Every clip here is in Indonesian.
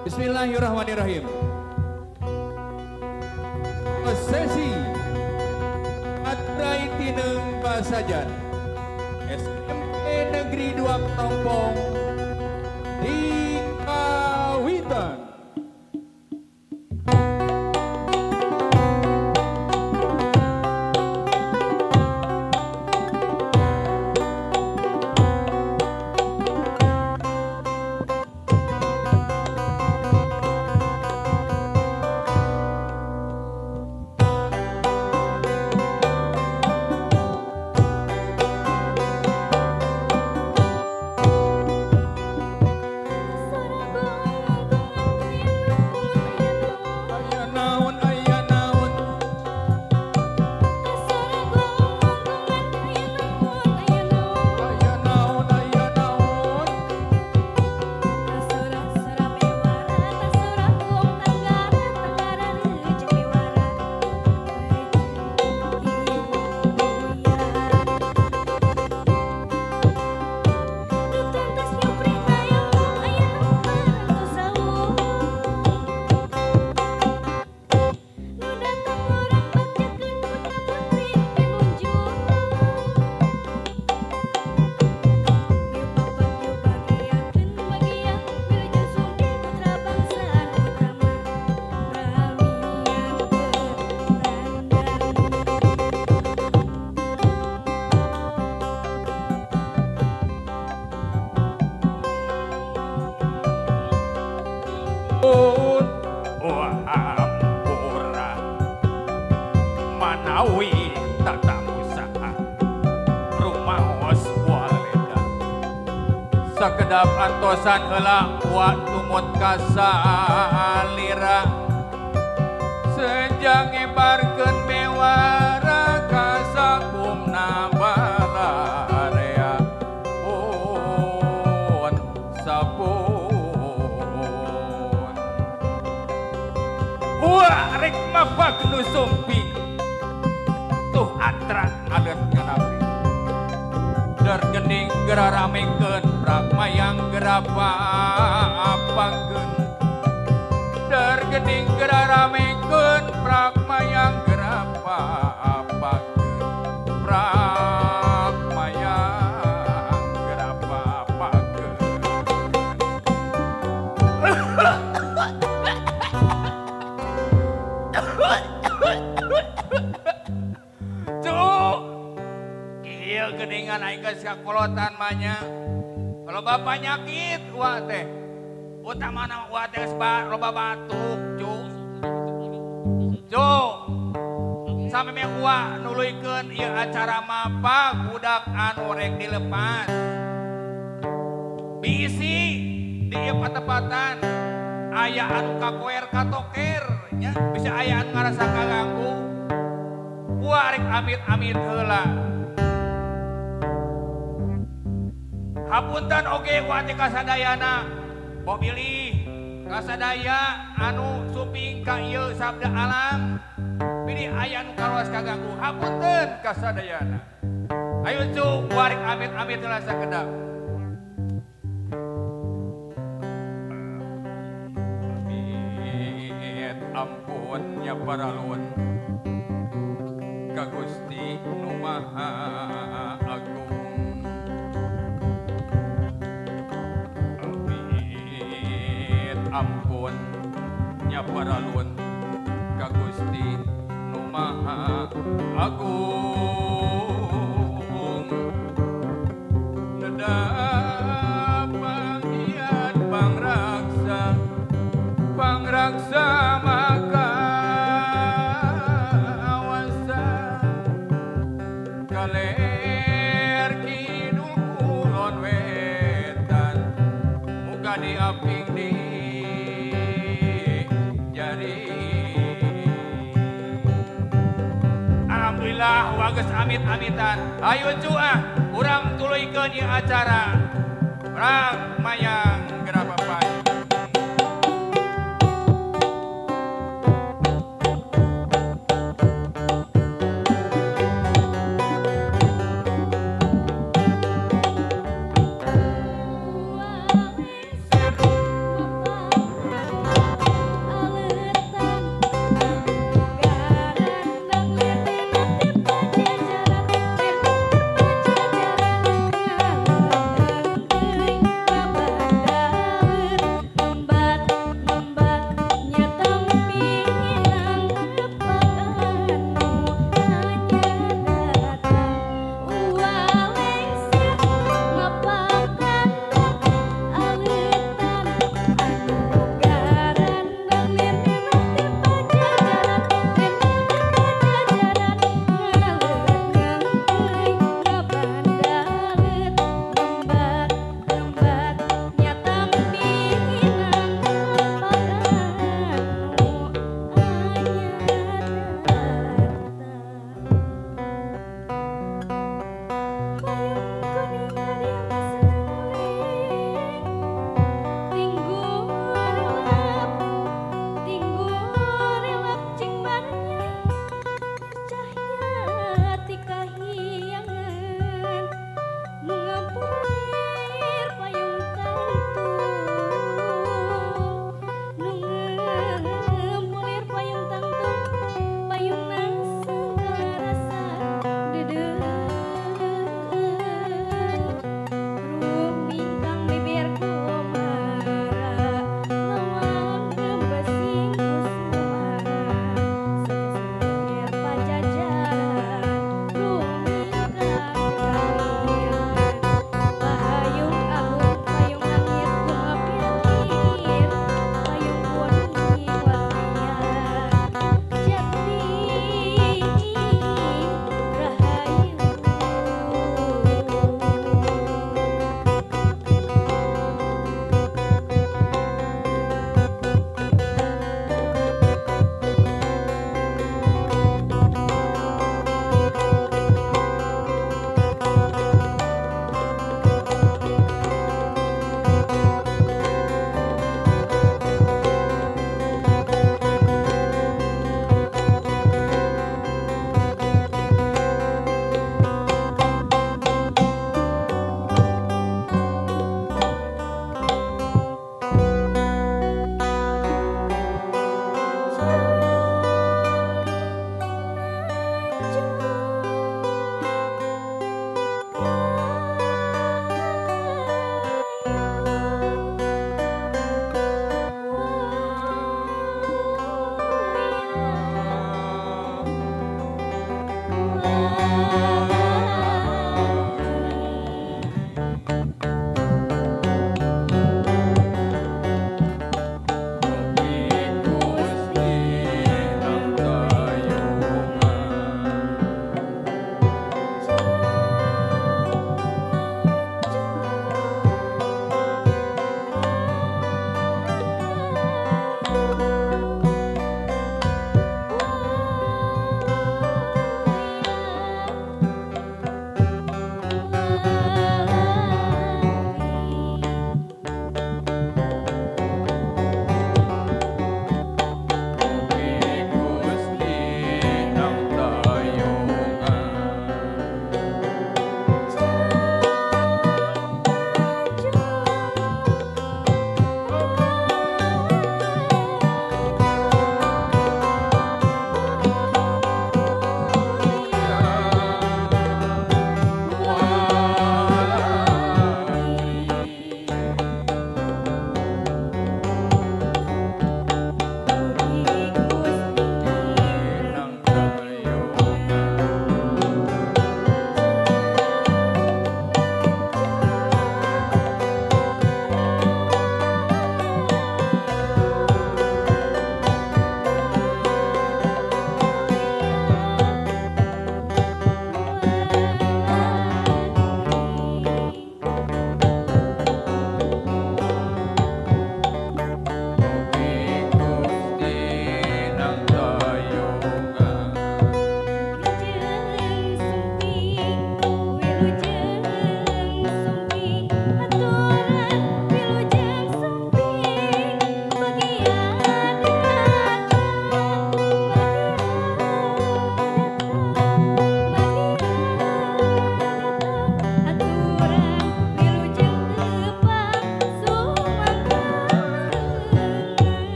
Bismillahirrahmanirrahim. Sesi Atrai Tineng Pasajan SMP Negeri 2 Petompong di Kawitan. Wahampura manawi tatamu saat rumaos waleda sakedap antosan heula wa tumut kasalira senjang ngebarkeun bewara kasakumna balarea pun sapun. Wah, rek mapag nu sumping tuh atra alet nganabri dar gening geraramengkeun prakmayang gerapa apangkeun dar gening geraramengkeun prakmayang gerapa apangkeun prakmayang gerapa apangkeun. Iya geningan aing geus kakolotan manya. Kalau bapak nyakit wah teh. Utamana wah teh geus loba batuk, cu. Cu. Sampe meh wah nuluykeun ieu acara mapa budak anu rek dilepas. Bisi di ieu patepatan aya anu kakoer katoker nya bisa aya anu ngarasa kaganggu. Wah rek amit-amit heula. Hapunten oge wati kasadayana popilih kasadaya anu suping ka ieu sabda alam pilih aya anu kaluas kaganggu hapunten kasadayana ayo cu warik amit-amit heula sakedap. Amit ampun nya paralun ka Gusti Nu Maha Agung. Ampun nya paralun ka Gusti Nu Maha Agung nedapanggian pangraksa maka awasa kaler kidul kulon wetan muga diaping di Alhamdulillah wages amit-amitan. Ayo cuah, urang tuluykeun ieu acara. Urang mayang gerapa payu.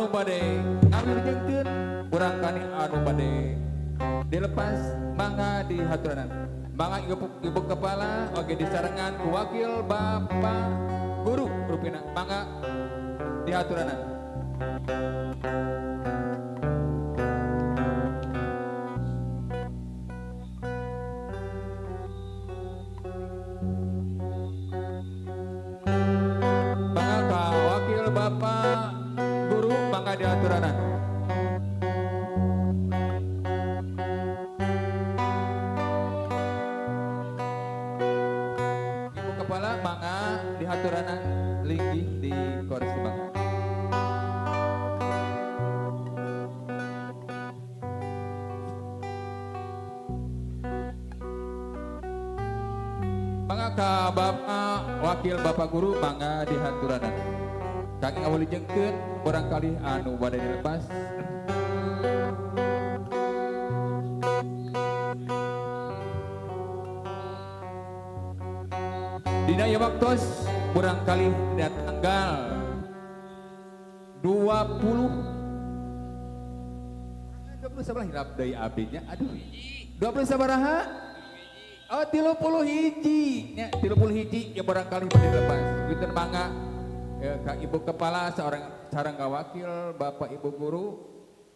anu bade ngawilujengkeun barangkali anu bade dilepas mangga dihaturanan mangga ibu kepala oge disarengan ku wakil Bapak Guru rupina mangga dihaturanan. Mangga ka wakil Bapak Guru mangga dihaturanan. Ibu kepala mangga dihaturanan linggih di kursi mangga. Mangga ka Bapak wakil Bapak Guru mangga dihaturanan. Kang ngawilujengkeun barangkali anu bade dilepas. Dina ieu waktos barangkali dina tanggal 20 sabar hirap deui abdinya. Aduh. 20 sabaraha? Oh 30 hiji. Nya 30 hiji ya barangkali bade dilepas. Pinten mangga ka Ibu Kepala sareng ka wakil Bapak Ibu Guru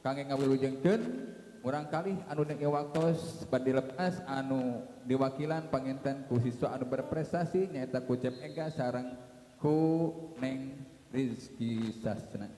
kangge ngawilujengkeun murangkalih anu nek waktos bade dilepas anu diwakilan panginten ku siswa anu berprestasi nyaeta ku Cep Ega sareng ku Neng Rizky Sasna.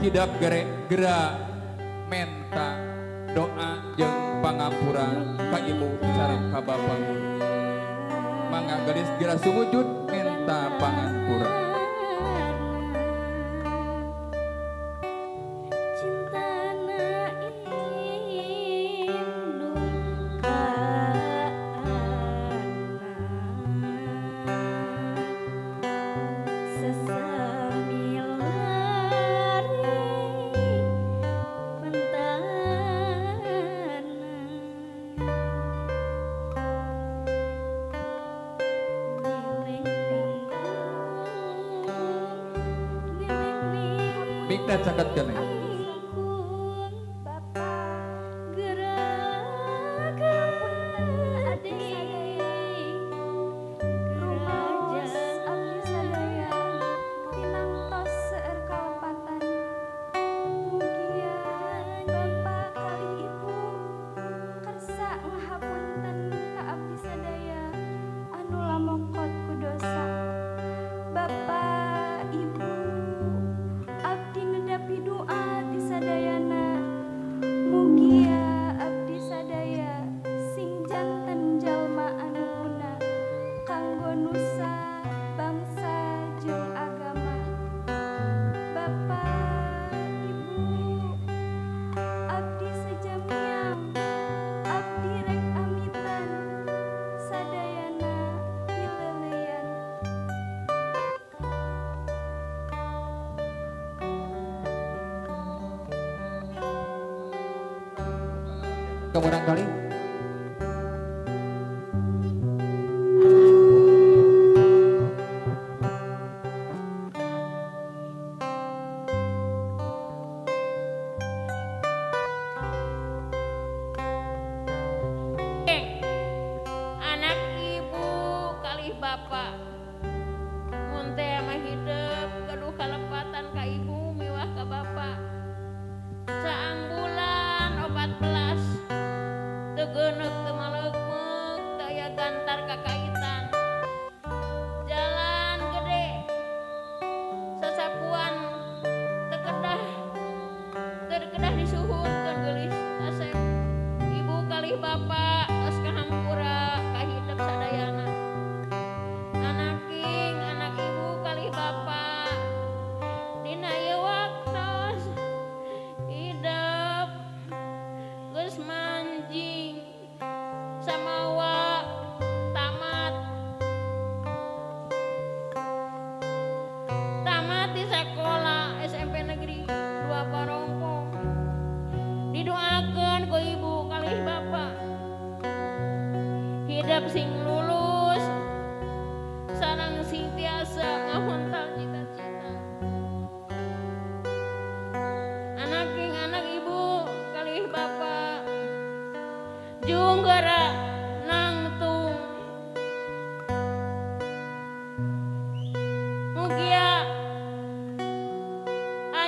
Kidap gera menta doa jeung pangampura ka ibu sareng ka bapak mangga geus gera sumujud menta pangampura. Mikna caket keneh. Kemudian kali anak ibu kali bapak mun teh mah hidup gaduh kalepatan ka ibu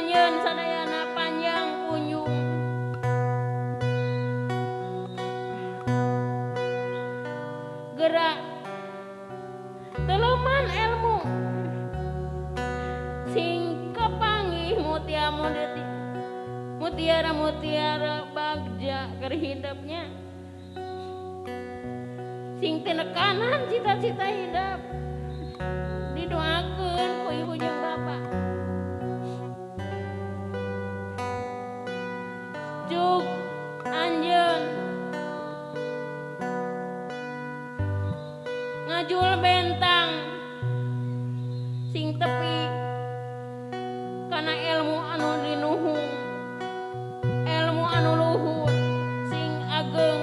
anjeun sadayana panjang kunjung. Gerak teleman ilmu sing kepanggih mutiara bagja keur hidupnya sing tinekanan cita-cita hidup didoakeun ku ibu jeung bapak. Juk anjeun ngajul bentang sing tepi kana ilmu anu dinuhung, ilmu anu luhur sing ageng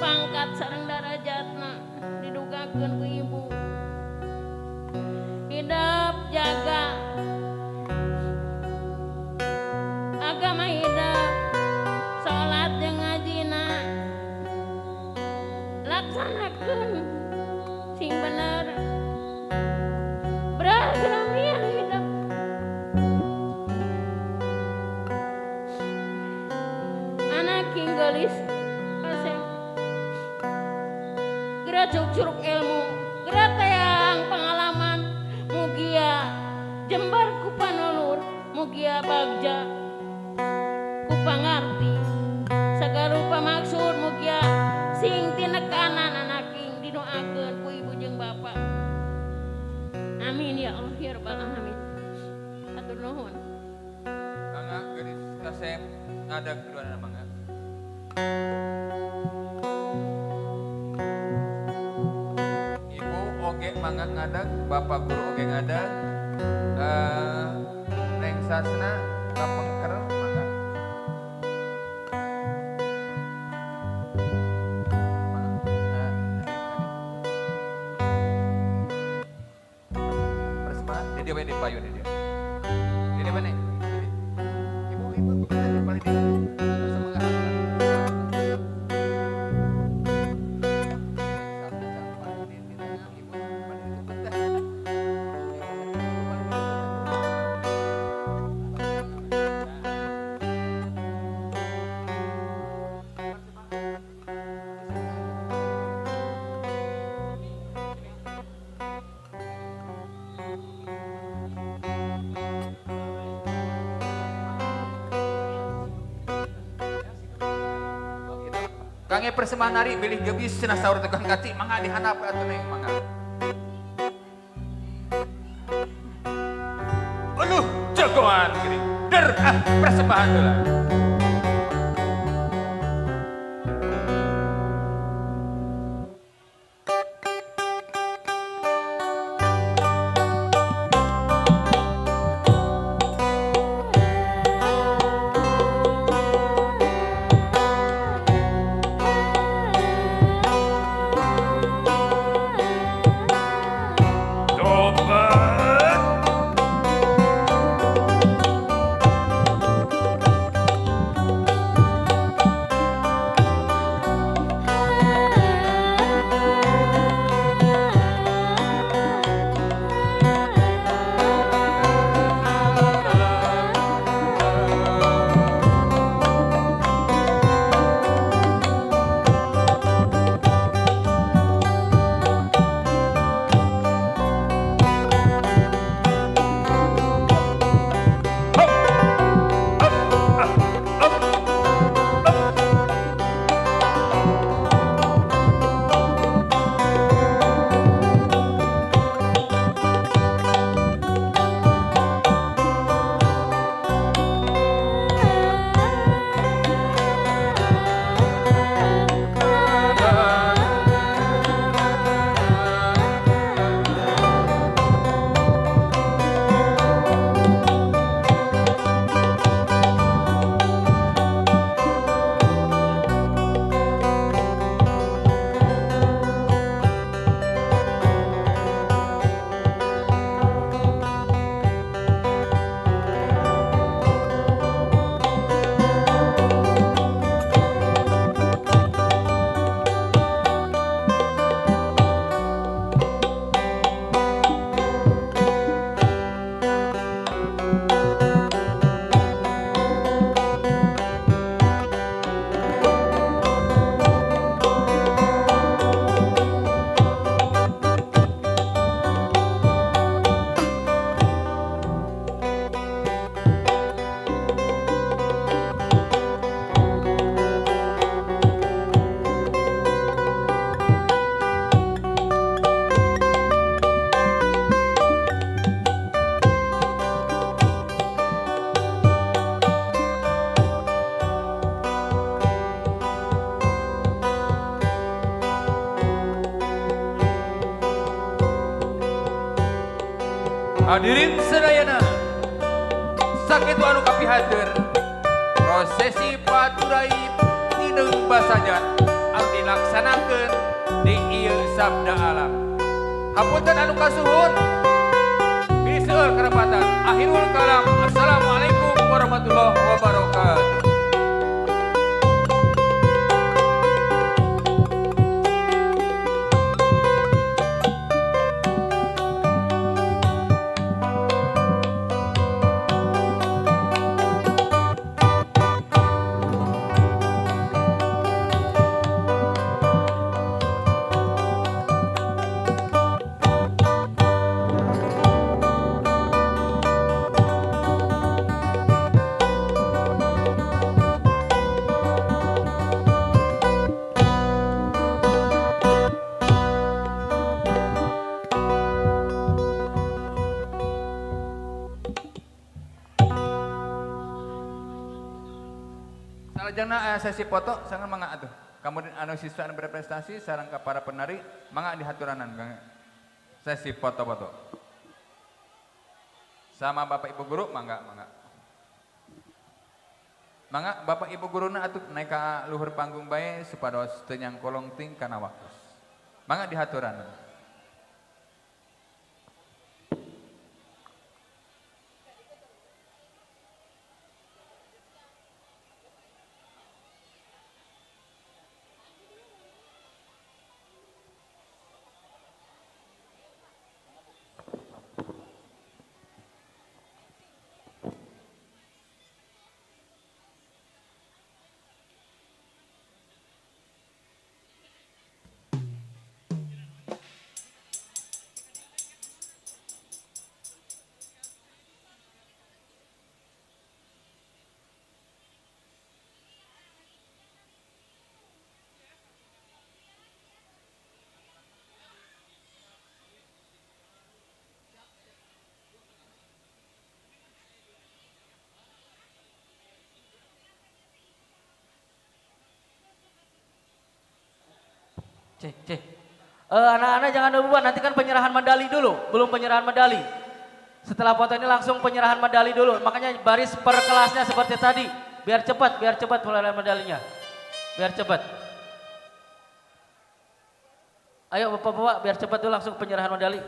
pangkat sareng darajatna didugakeun ku ibu. Hidup jaga agama hidup, salat jeung ngajina laksanakeun sing bener. Beragami yang hidup anak gelis kasem gerak curug ilmu, gerak teang pengalaman, mugia jembar ku panulur, mugia bagja ku pangarti sagarupa maksud, mugia sing tinekanan anak king didoakeun ku ibu jeung bapak. Amin ya Allah ya rabbal alamin. Atur nuhun. Mangga geus kasem ngadeg duana mangga. Ibu oge mangga ngadeg, bapak guru oge ngadeg. Neng Sasna kapengker mangga. Dia bae di payun dia. Ini mana? Ibu paling dia. Semangat. Kange persembahan hari bilih gebis cenah saur tegang kati mangga dihandap atuh neng mangga. Aduh jagoan gini. Der persembahan heula. Hadirin sedayana, sakitu anu kapihatur prosesi paturai tineng basajan anu dilaksanakeun di ieu sabda alam. Hapunten anu kasuhun, biseur kerepatan. Akhirul kalam. Assalamualaikum warahmatullahi wabarakatuh. Salajengna sesi foto sangat mangga atuh. Kemudian anu siswa anu berprestasi sareng ka para penari mangga dihaturanan Kang. Sesi foto-foto. Sama Bapak Ibu guru mangga. Mangga Bapak Ibu guruna atuh naik ka luhur panggung bae supados teu nyangkolong ting kana waktu. Mangga dihaturanan. Anak-anak jangan duluan, nanti kan penyerahan medali dulu, belum penyerahan medali. Setelah foto ini langsung penyerahan medali dulu, makanya baris per kelasnya seperti tadi, biar cepat penyerahan medalinya, biar cepat. Ayo bapak-bapak, biar cepat dulu langsung penyerahan medali.